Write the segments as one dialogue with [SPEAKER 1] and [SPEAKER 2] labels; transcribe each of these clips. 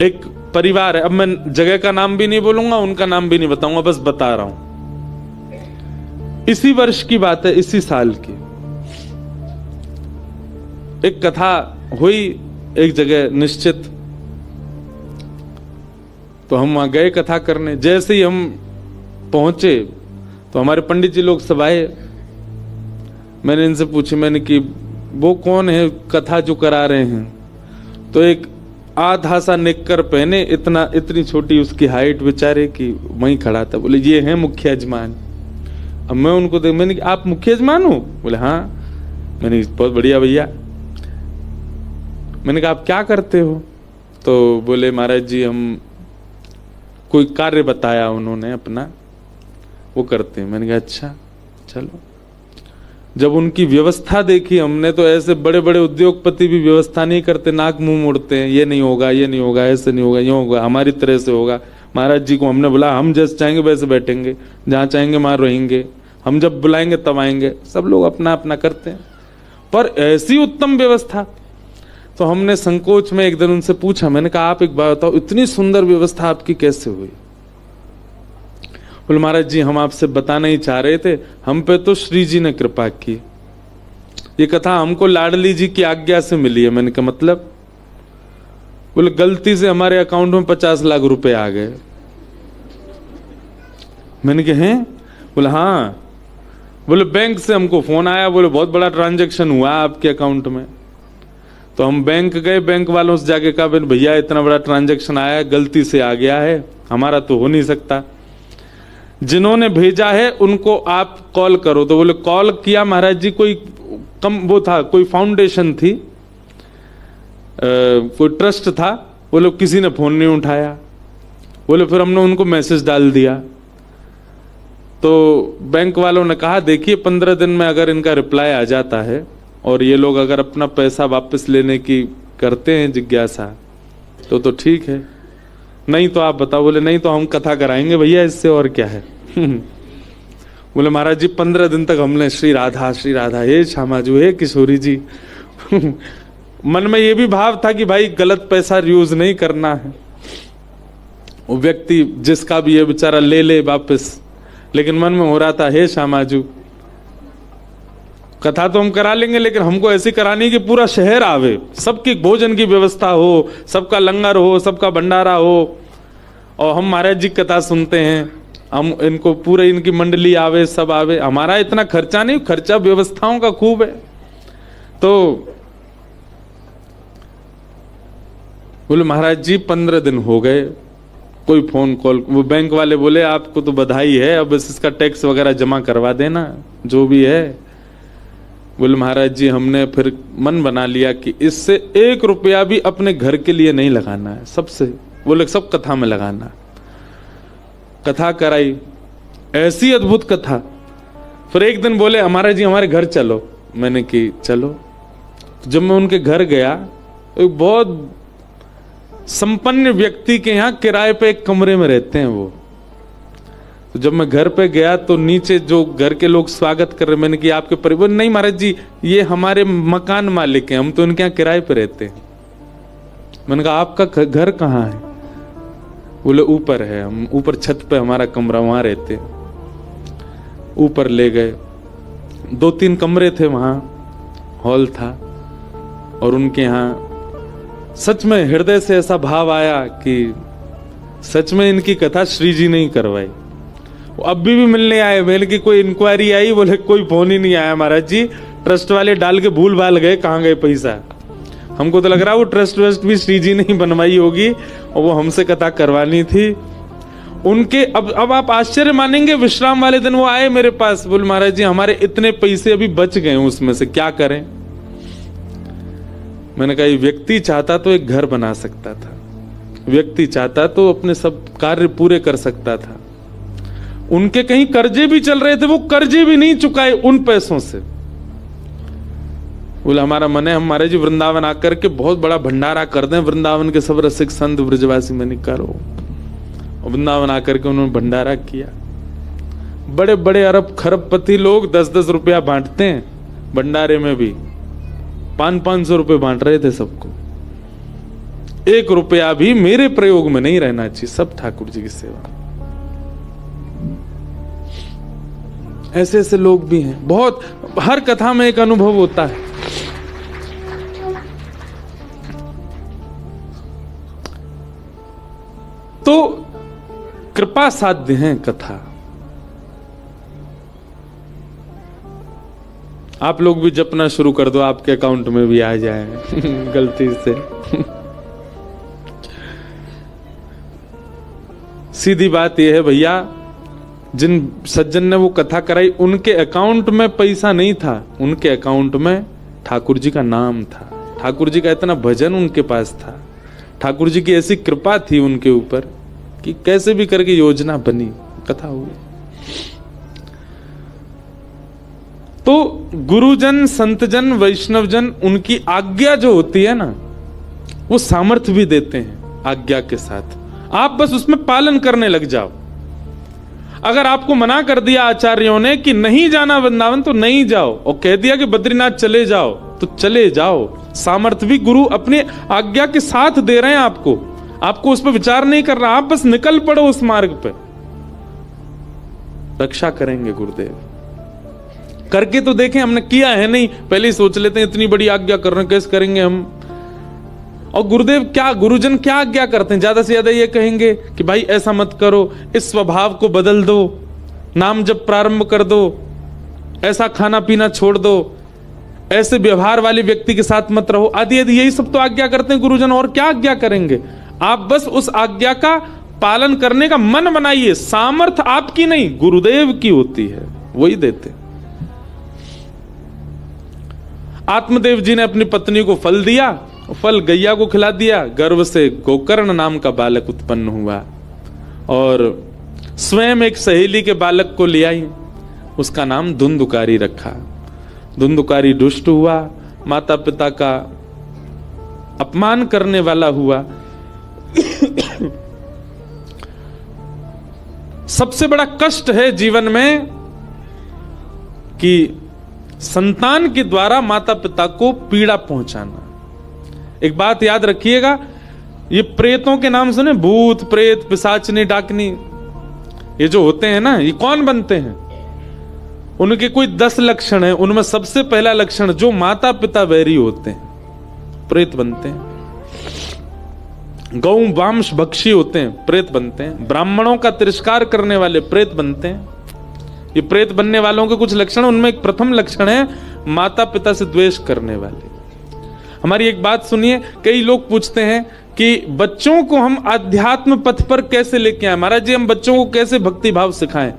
[SPEAKER 1] एक परिवार है, अब मैं जगह का नाम भी नहीं बोलूंगा, उनका नाम भी नहीं बताऊंगा, बस बता रहा हूं। इसी वर्ष की बात है, इसी साल की। एक कथा हुई एक जगह निश्चित, तो हम वहां गए कथा करने। जैसे ही हम पहुंचे तो हमारे पंडित जी लोग सब आए। मैंने इनसे पूछी, मैंने कि वो कौन है कथा जो करा रहे हैं? तो एक आधा सा नेकर पहने, इतनी छोटी उसकी हाइट बेचारे की, वहीं खड़ा था। बोले ये है मुख्य यजमान। अब मैं उनको देख, मैंने आप मुख्य यजमान हो? बोले हाँ। मैंने बहुत बढ़िया भैया। मैंने कहा आप क्या करते हो? तो बोले महाराज जी हम, कोई कार्य बताया उन्होंने अपना, वो करते हैं। मैंने कहा अच्छा चलो। जब उनकी व्यवस्था देखी हमने, तो ऐसे बड़े बड़े उद्योगपति भी व्यवस्था नहीं करते, नाक मुंह मोड़ते हैं, ये नहीं होगा, ये नहीं होगा, ऐसे नहीं होगा, यूं होगा, हमारी तरह से होगा। महाराज जी को हमने बोला हम जैसे चाहेंगे वैसे बैठेंगे, जहां चाहेंगे वहां रहेंगे, हम जब बुलाएंगे तब आएंगे। सब लोग अपना अपना करते हैं, पर ऐसी उत्तम व्यवस्था। तो हमने संकोच में एक दिन उनसे पूछा, मैंने कहा आप एक बात बताओ, इतनी सुंदर व्यवस्था आपकी कैसे हुई? बोले महाराज जी हम आपसे बताना ही चाह रहे थे, हम पे तो श्री जी ने कृपा की। ये कथा हमको लाडली जी की आज्ञा से मिली है। मैंने कहा मतलब? बोले गलती से हमारे अकाउंट में 50 लाख रुपए आ गए। मैंने कहा हैं? बोले हाँ। बोले बैंक से हमको फोन आया, बोले बहुत बड़ा ट्रांजैक्शन हुआ आपके अकाउंट में। तो हम बैंक गए, बैंक वालों से जाके कहा भैया इतना बड़ा ट्रांजैक्शन आया, गलती से आ गया है, हमारा तो हो नहीं सकता, जिन्होंने भेजा है उनको आप कॉल करो। तो बोले कॉल किया महाराज जी, कोई कम वो था, कोई फाउंडेशन थी, कोई ट्रस्ट था। बोले किसी ने फोन नहीं उठाया। बोले फिर हमने उनको मैसेज डाल दिया। तो बैंक वालों ने कहा देखिए 15 दिन में अगर इनका रिप्लाई आ जाता है और ये लोग अगर अपना पैसा वापस लेने की करते हैं जिज्ञासा तो ठीक है, नहीं तो आप बताओ। बोले नहीं तो हम कथा कराएंगे भैया इससे, और क्या है। बोले महाराज जी 15 दिन तक हमने श्री राधा हे श्यामाजू हे किशोरी जी। मन में ये भी भाव था कि भाई गलत पैसा यूज नहीं करना है, वो व्यक्ति जिसका भी ये बेचारा ले ले वापस, लेकिन मन में हो रहा था हे श्यामाजू कथा तो हम करा लेंगे, लेकिन हमको ऐसी करानी कि पूरा शहर आवे, सबकी भोजन की व्यवस्था हो, सबका लंगर हो, सबका भंडारा हो, और हम महाराज जी कथा सुनते हैं, हम इनको पूरे इनकी मंडली आवे, सब आवे। हमारा इतना खर्चा नहीं, खर्चा व्यवस्थाओं का खूब है। तो बोले महाराज जी 15 दिन हो गए, कोई फोन कॉल। वो बैंक वाले बोले आपको तो बधाई है, अब इसका टैक्स वगैरह जमा करवा देना जो भी है। बोले महाराज जी हमने फिर मन बना लिया कि इससे 1 रुपया भी अपने घर के लिए नहीं लगाना है, सबसे बोले सब कथा में लगाना। कथा कराई, ऐसी अद्भुत कथा। फिर एक दिन बोले महाराज जी हमारे घर चलो। मैंने कि चलो। तो जब मैं उनके घर गया, एक बहुत संपन्न व्यक्ति के यहाँ किराए पे एक कमरे में रहते हैं वो। तो जब मैं घर पे गया तो नीचे जो घर के लोग स्वागत कर रहे, मैंने कि आपके परिवार? नहीं महाराज जी ये हमारे मकान मालिक हैं, हम तो उनके यहाँ किराए पे रहते हैं। मैंने कहा आपका घर कहाँ है? बोले ऊपर है, हम ऊपर छत पे हमारा कमरा, वहां रहते हैं। ऊपर ले गए, 2-3 कमरे थे वहां, हॉल था, और उनके यहाँ सच में हृदय से ऐसा भाव आया कि सच में इनकी कथा श्री जी ने ही करवाई। अब भी मिलने आए, मैंने की कोई इंक्वायरी आई? बोले कोई फोन ही नहीं आया महाराज जी, ट्रस्ट वाले डाल के भूल भाल गए, कहाँ गए पैसा। हमको तो लग रहा है वो ट्रस्ट वेस्ट भी श्री जी ने ही बनवाई होगी, और वो हमसे कथा करवानी थी उनके। अब आप आश्चर्य मानेंगे, विश्राम वाले दिन वो आए मेरे पास, बोले महाराज जी हमारे इतने पैसे अभी बच गए, उसमें से क्या करें। मैंने कहा ये व्यक्ति चाहता तो एक घर बना सकता था, व्यक्ति चाहता तो अपने सब कार्य पूरे कर सकता था। उनके कहीं कर्जे भी चल रहे थे, वो कर्जे भी नहीं चुकाए उन पैसों से। बोले हमारा मन है हम महाराज जी वृंदावन आकर के बहुत बड़ा भंडारा कर दें, वृंदावन के सब रसिक संत ब्रजवासी। मैंने करो। वृंदावन आकर के उन्होंने भंडारा किया। बड़े बड़े अरब खरबपति लोग 10-10 रुपया बांटते हैं भंडारे में भी, 500-500 रुपये बांट रहे थे सबको। 1 रुपया भी मेरे प्रयोग में नहीं रहना चाहिए, सब ठाकुर जी की सेवा। ऐसे ऐसे लोग भी हैं, बहुत, हर कथा में एक अनुभव होता है। तो कृपा साध्य है कथा। आप लोग भी जपना शुरू कर दो, आपके अकाउंट में भी आ जाए गलती से। सीधी बात यह है भैया, जिन सज्जन ने वो कथा कराई उनके अकाउंट में पैसा नहीं था, उनके अकाउंट में ठाकुर जी का नाम था, ठाकुर जी का इतना भजन उनके पास था, ठाकुर जी की ऐसी कृपा थी उनके ऊपर कि कैसे भी करके योजना बनी, कथा हुई। तो गुरुजन, संतजन, वैष्णवजन, उनकी आज्ञा जो होती है ना, वो सामर्थ्य भी देते हैं आज्ञा के साथ। आप बस उसमें पालन करने लग जाओ। अगर आपको मना कर दिया आचार्यों ने कि नहीं जाना वृंदावन, तो नहीं जाओ, और कह दिया कि बद्रीनाथ चले जाओ, तो चले जाओ। सामर्थ्य भी गुरु अपने आज्ञा के साथ दे रहे हैं आपको, आपको उस पर विचार नहीं करना, आप बस निकल पड़ो उस मार्ग पे। रक्षा करेंगे गुरुदेव। करके तो देखें, हमने किया है नहीं, पहले ही सोच लेते हैं इतनी बड़ी आज्ञा कर रहे हैं, कैसे करेंगे हम। और गुरुदेव क्या, गुरुजन क्या आज्ञा करते हैं, ज्यादा से ज्यादा ये कहेंगे कि भाई ऐसा मत करो, इस स्वभाव को बदल दो, नाम जब प्रारंभ कर दो, ऐसा खाना पीना छोड़ दो, ऐसे व्यवहार वाले व्यक्ति के साथ मत रहो, आदि आदि, यही सब तो आज्ञा करते हैं गुरुजन। और क्या आज्ञा करेंगे? आप बस उस आज्ञा का पालन करने का मन बनाइए। सामर्थ आपकी नहीं, गुरुदेव की होती है, वही देते। आत्मदेव जी ने अपनी पत्नी को फल दिया, फल गैया को खिला दिया, गर्भ से गोकर्ण नाम का बालक उत्पन्न हुआ, और स्वयं एक सहेली के बालक को ले आई, उसका नाम धुंधुकारी रखा। धुंधुकारी दुष्ट हुआ, माता पिता का अपमान करने वाला हुआ। सबसे बड़ा कष्ट है जीवन में कि संतान के द्वारा माता पिता को पीड़ा पहुंचाना। एक बात याद रखिएगा, ये प्रेतों के नाम सुने, भूत प्रेत पिशाचनी डाकनी, ये जो होते हैं ना, ये कौन बनते हैं? उनके कोई 10 लक्षण हैं, उनमें सबसे पहला लक्षण, जो माता पिता वैरी होते हैं, प्रेत बनते हैं। गौ वांश भक्षी होते हैं, प्रेत बनते हैं। ब्राह्मणों का तिरस्कार करने वाले प्रेत बनते हैं। ये प्रेत बनने वालों के कुछ लक्षण, उनमें एक प्रथम लक्षण है माता पिता से द्वेष करने वाले। हमारी एक बात सुनिए, कई लोग पूछते हैं कि बच्चों को हम आध्यात्म पथ पर कैसे लेके आए, महाराज जी हम बच्चों को कैसे भक्ति भाव सिखाएं?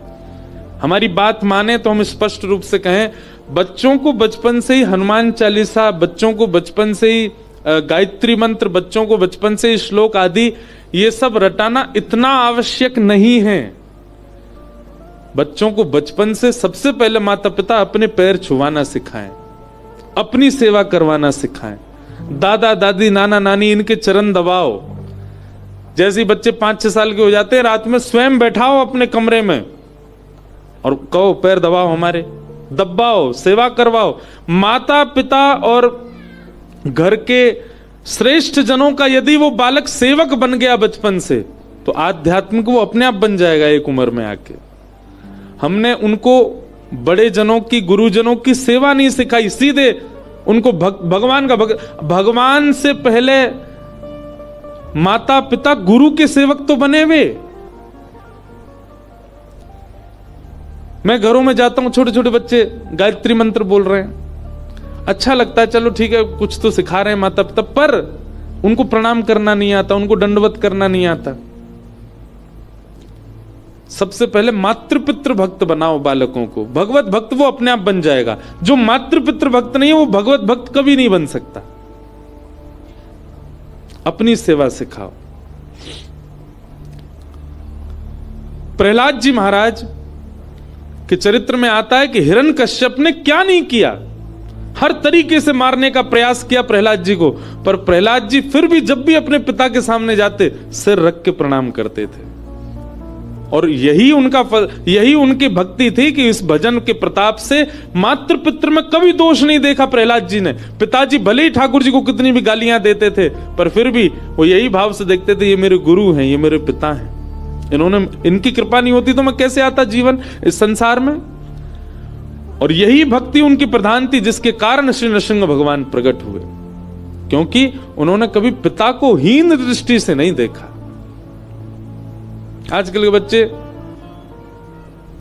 [SPEAKER 1] हमारी बात माने तो हम स्पष्ट रूप से कहें, बच्चों को बचपन से ही हनुमान चालीसा, बच्चों को बचपन से ही गायत्री मंत्र, बच्चों को बचपन से ही श्लोक आदि, ये सब रटाना इतना आवश्यक नहीं है। बच्चों को बचपन से सबसे पहले माता पिता अपने पैर छुवाना सिखाएं, अपनी सेवा करवाना सिखाएं। दादा दादी नाना नानी इनके चरण दबाओ। जैसे ही बच्चे 5-6 साल के हो जाते हैं, रात में स्वयं बैठाओ अपने कमरे में और कहो पैर दबाओ, हमारे दबाओ, सेवा करवाओ। माता पिता और घर के श्रेष्ठ जनों का यदि वो बालक सेवक बन गया बचपन से, तो आध्यात्मिक वो अपने आप बन जाएगा एक उम्र में आके। हमने उनको बड़े जनों की, गुरुजनों की सेवा नहीं सिखाई, सीधे उनको भगवान का भगवान से पहले माता पिता गुरु के सेवक तो बने हुए। मैं घरों में जाता हूं, छोटे छोटे बच्चे गायत्री मंत्र बोल रहे हैं, अच्छा लगता है, चलो ठीक है कुछ तो सिखा रहे हैं माता पिता, पर उनको प्रणाम करना नहीं आता, उनको दंडवत करना नहीं आता। सबसे पहले मातृपितृ भक्त बनाओ बालकों को, भगवत भक्त वो अपने आप बन जाएगा। जो मातृपितृ भक्त नहीं है वो भगवत भक्त कभी नहीं बन सकता। अपनी सेवा सिखाओ। प्रहलाद जी महाराज के चरित्र में आता है कि हिरण्यकश्यप ने क्या नहीं किया, हर तरीके से मारने का प्रयास किया प्रहलाद जी को, पर प्रहलाद जी फिर भी जब भी अपने पिता के सामने जाते सिर रख के प्रणाम करते थे। और यही उनका फल, यही उनकी भक्ति थी कि इस भजन के प्रताप से मातृ पितृ में कभी दोष नहीं देखा प्रहलाद जी ने। पिताजी भले ही ठाकुर जी को कितनी भी गालियां देते थे, पर फिर भी वो यही भाव से देखते थे, ये मेरे गुरु हैं, ये मेरे पिता हैं, इन्होंने, इनकी कृपा नहीं होती तो मैं कैसे आता जीवन इस संसार में। और यही भक्ति उनकी प्रधान थी, जिसके कारण श्री नृसिंह भगवान प्रकट हुए, क्योंकि उन्होंने कभी पिता को हीन दृष्टि से नहीं देखा। आजकल के बच्चे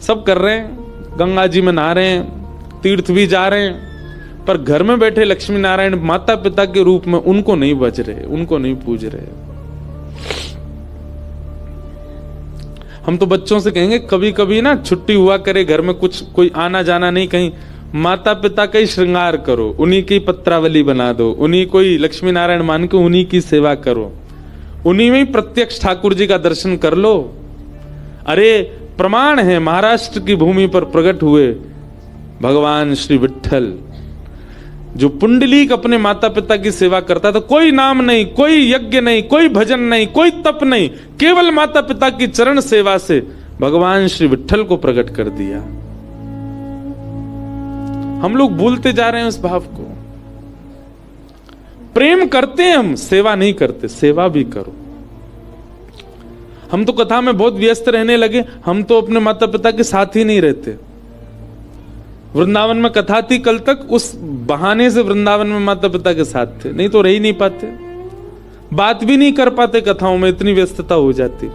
[SPEAKER 1] सब कर रहे हैं, गंगा जी में नहा रहे हैं, तीर्थ भी जा रहे हैं, पर घर में बैठे लक्ष्मी नारायण माता पिता के रूप में उनको नहीं बज रहे, उनको नहीं पूज रहे। हम तो बच्चों से कहेंगे कभी कभी ना छुट्टी हुआ करे, घर में कुछ कोई आना जाना नहीं कहीं, माता पिता का ही श्रृंगार करो, उन्हीं की पत्रावली बना दो, उन्हीं कोई लक्ष्मी नारायण मान के उन्हीं की सेवा करो, उन्हीं में ही प्रत्यक्ष ठाकुर जी का दर्शन कर लो। अरे प्रमाण है, महाराष्ट्र की भूमि पर प्रकट हुए भगवान श्री विट्ठल, जो पुंडलीक अपने माता पिता की सेवा करता था, कोई नाम नहीं, कोई यज्ञ नहीं, कोई भजन नहीं, कोई तप नहीं, केवल माता पिता की चरण सेवा से भगवान श्री विट्ठल को प्रकट कर दिया। हम लोग भूलते जा रहे हैं उस भाव को। प्रेम करते हैं हम, सेवा नहीं करते, सेवा भी करो। हम तो कथा में बहुत व्यस्त रहने लगे, हम तो अपने माता पिता के साथ ही नहीं रहते। वृंदावन में कथा थी कल तक, उस बहाने से वृंदावन में माता पिता के साथ थे, नहीं तो रह ही नहीं पाते, बात भी नहीं कर पाते कथाओं में, इतनी व्यस्तता हो जाती।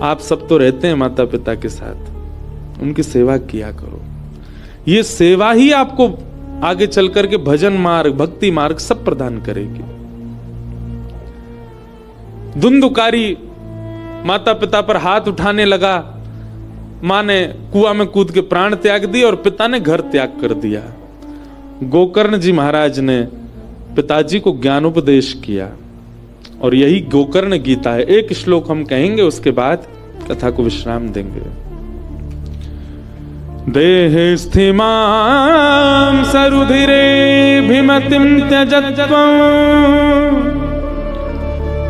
[SPEAKER 1] आप सब तो रहते हैं माता पिता के साथ, उनकी सेवा किया करो। ये सेवा ही आपको आगे चल करके भजन मार्ग, भक्ति मार्ग सब प्रदान करेगी। धुंधुकारी माता पिता पर हाथ उठाने लगा, मां ने कुआं में कूद के प्राण त्याग दिए और पिता ने घर त्याग कर दिया। गोकर्ण जी महाराज ने पिताजी को ज्ञानोपदेश किया, और यही गोकर्ण गीता है। एक श्लोक हम कहेंगे, उसके बाद कथा को विश्राम देंगे। देहे स्थिमां सरुधिरे भिमतिं त्यजत्वं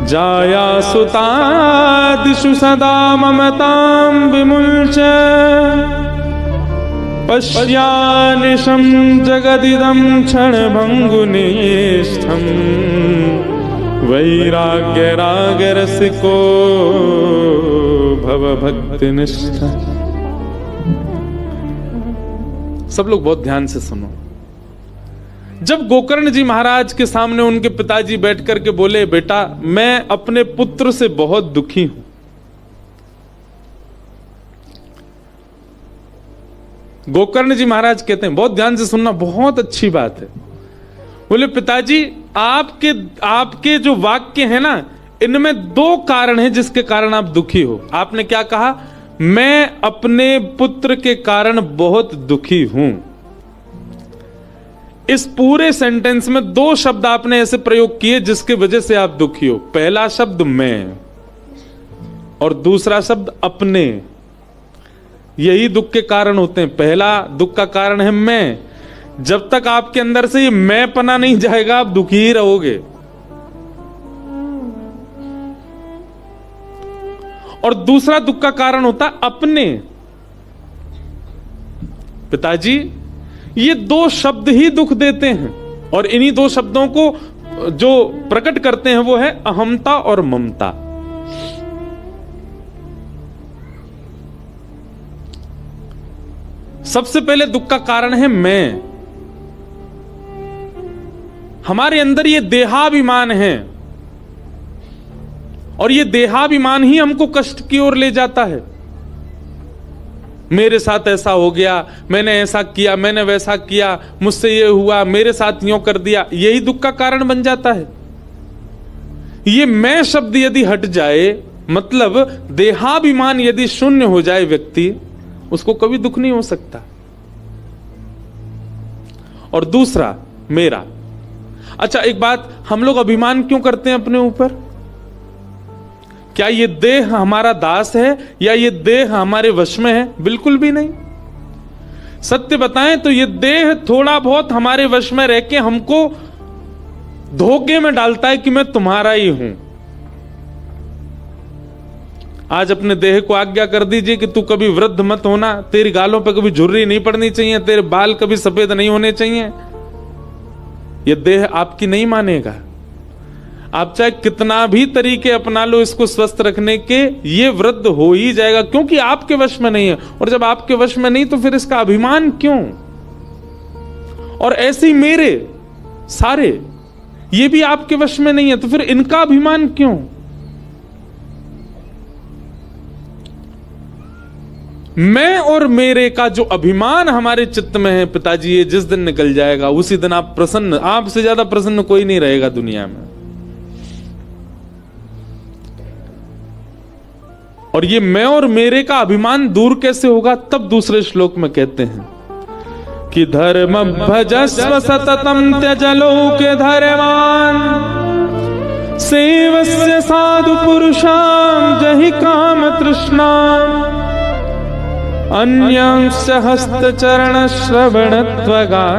[SPEAKER 1] जाया सुतादिषु सदा ममतां विमुल्च पश्यानिशं जगदिदं क्षणभङ्गुनिष्ठं वैराग्यरागरसिको भवभक्तिनिष्ठ। सब लोग बहुत ध्यान से सुनो। जब गोकर्ण जी महाराज के सामने उनके पिताजी बैठ करके बोले, बेटा मैं अपने पुत्र से बहुत दुखी हूं। गोकर्ण जी महाराज कहते हैं, बहुत ध्यान से सुनना, बहुत अच्छी बात है। बोले पिताजी, आपके जो वाक्य है ना, इनमें दो कारण हैं जिसके कारण आप दुखी हो। आपने क्या कहा? मैं अपने पुत्र के कारण बहुत दुखी हूं। इस पूरे सेंटेंस में दो शब्द आपने ऐसे प्रयोग किए जिसके वजह से आप दुखी हो। पहला शब्द मैं और दूसरा शब्द अपने। यही दुख के कारण होते हैं। पहला दुख का कारण है मैं। जब तक आपके अंदर से ये मैं पना नहीं जाएगा, आप दुखी ही रहोगे। और दूसरा दुख का कारण होता अपने। पिताजी, ये दो शब्द ही दुख देते हैं, और इन्हीं दो शब्दों को जो प्रकट करते हैं वो है अहमता और ममता। सबसे पहले दुख का कारण है मैं। हमारे अंदर ये देहाभिमान है, और ये देहाभिमान ही हमको कष्ट की ओर ले जाता है। मेरे साथ ऐसा हो गया, मैंने ऐसा किया, मैंने वैसा किया, मुझसे ये हुआ, मेरे साथ यूं कर दिया, यही दुख का कारण बन जाता है। ये मैं शब्द यदि हट जाए, मतलब देहाभिमान यदि शून्य हो जाए व्यक्ति, उसको कभी दुख नहीं हो सकता। और दूसरा मेरा। अच्छा एक बात, हम लोग अभिमान क्यों करते हैं अपने ऊपर? क्या ये देह हमारा दास है या ये देह हमारे वश में है? बिल्कुल भी नहीं। सत्य बताएं तो ये देह थोड़ा बहुत हमारे वश में रह के हमको धोखे में डालता है कि मैं तुम्हारा ही हूं। आज अपने देह को आज्ञा कर दीजिए कि तू कभी वृद्ध मत होना, तेरी गालों पे कभी झुर्री नहीं पड़नी चाहिए, तेरे बाल कभी सफेद नहीं होने चाहिए। ये देह आपकी नहीं मानेगा। आप चाहे कितना भी तरीके अपना लो इसको स्वस्थ रखने के, ये वृद्ध हो ही जाएगा, क्योंकि आपके वश में नहीं है। और जब आपके वश में नहीं तो फिर इसका अभिमान क्यों? और ऐसे ही मेरे सारे, ये भी आपके वश में नहीं है, तो फिर इनका अभिमान क्यों? मैं और मेरे का जो अभिमान हमारे चित्त में है पिताजी, ये जिस दिन निकल जाएगा उसी दिन आप प्रसन्न, आपसे ज्यादा प्रसन्न कोई नहीं रहेगा दुनिया में। और ये मैं और मेरे का अभिमान दूर कैसे होगा? तब दूसरे श्लोक में कहते हैं कि धर्म भजस्व सततम त्यज लोके धर्मान सेवस्य साधु पुरुषां जहि काम तृष्णा अन्यांश हस्तचरण श्रवणत्वगादि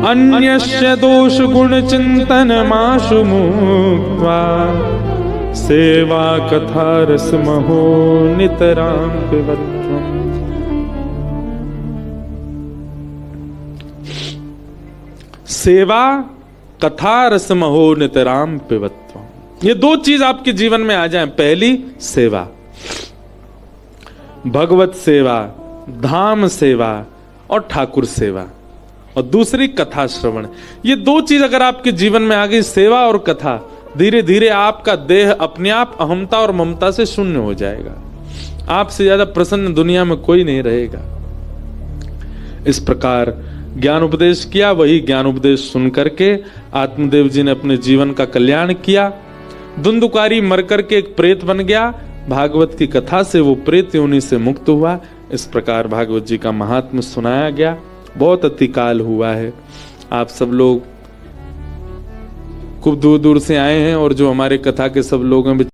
[SPEAKER 1] अन्यस्य दोष गुण चिंतनमाशु मुक्त्वा सेवा कथा रस महो नितराम पिबध्वम्। सेवा कथा रस महो नितराम पिबध्वम्। ये दो चीज आपके जीवन में आ जाएं। पहली सेवा, भगवत सेवा, धाम सेवा और ठाकुर सेवा, और दूसरी कथा श्रवण। ये दो चीज अगर आपके जीवन में आ गई, सेवा और कथा, धीरे धीरे आपका देह अपने आप अहमता और ममता से शून्य हो जाएगा। आपसे ज्यादा प्रसन्न दुनिया में कोई नहीं रहेगा। इस प्रकार ज्ञान उपदेश किया, वही ज्ञान उपदेश सुन करके आत्मदेव जी ने अपने जीवन का कल्याण किया। धुंधुकारी मर करके एक प्रेत बन गया, भागवत की कथा से वो प्रेत योनि से मुक्त हुआ। इस प्रकार भागवत जी का महात्म्य सुनाया गया। बहुत अतिकाल हुआ है, आप सब लोग खूब दूर दूर से आए हैं, और जो हमारे कथा के सब लोग हैं